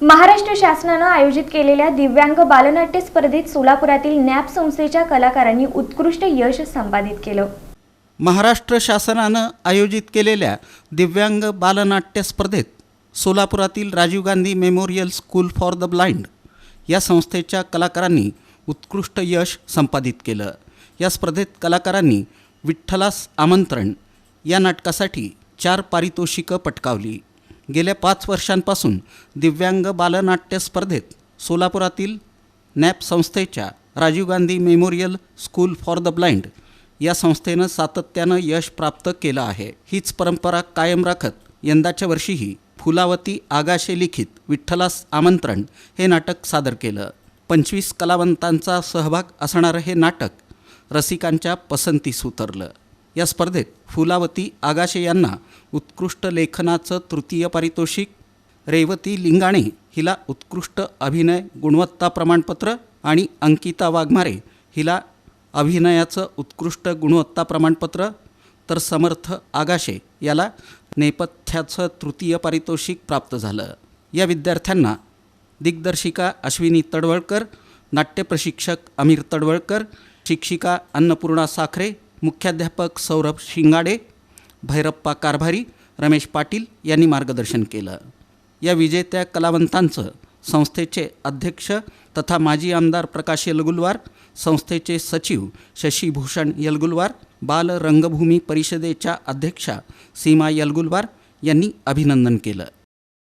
महाराष्ट्र शासनाने आयोजित केलेल्या दिव्यांग बालनाट्य स्पर्धेत सोलापुरातील नॅप संस्थेच्या कलाकारांनी उत्कृष्ट यश संपादित केलं। महाराष्ट्र शासनानं आयोजित केलेल्या दिव्यांग बालनाट्य स्पर्धेत सोलापुरातील Rajiv Gandhi memorial school for the blind या संस्थेच्या कलाकारांनी उत्कृष्ट यश संपादित केलं। या स्पर्धेत कलाकारांनी विठ्ठलास आमंत्रण या नाटकासाठी 4 पारितोषिकं पटकावली। गेल्या 5 वर्षांपासून दिव्यांग बालनाट्य स्पर्धेत सोलापुरातील नॅप संस्थेच्या Rajiv Gandhi memorial school for the blind या संस्थेनं सातत्यानं यश प्राप्त केलं आहे। हीच परंपरा कायम राखत यंदाच्या वर्षीही फुलावती आगाशे लिखित विठ्ठलास आमंत्रण हे नाटक सादर केलं। 25 कलावंतांचा सहभाग असणारं हे नाटक रसिकांच्या पसंतीस उतरलं। या स्पर्धेत फुलावती आगाशे यांना उत्कृष्ट लेखनाचं तृतीय पारितोषिक, रेवती लिंगाणे हिला उत्कृष्ट अभिनय गुणवत्ता प्रमाणपत्र आणि अंकिता वाघमारे हिला अभिनयाचं उत्कृष्ट गुणवत्ता प्रमाणपत्र, तर समर्थ आगाशे याला नेपथ्याचं तृतीय पारितोषिक प्राप्त झालं। या विद्यार्थ्यांना दिग्दर्शिका अश्विनी तडवळकर, नाट्य प्रशिक्षक अमीर तडवळकर, शिक्षिका अन्नपूर्णा साखरे, मुख्याध्यापक सौरभ शिंगाडे, भैरप्पा कारभारी, रमेश पाटील यांनी मार्गदर्शन केलं। या विजेत्या कलावंतांचं संस्थेचे अध्यक्ष तथा माजी आमदार प्रकाश यलगुलवार, संस्थेचे सचिव शशीभूषण यलगुलवार, बाल रंगभूमी परिषदेच्या अध्यक्षा सीमा यलगुलवार यांनी अभिनंदन केलं।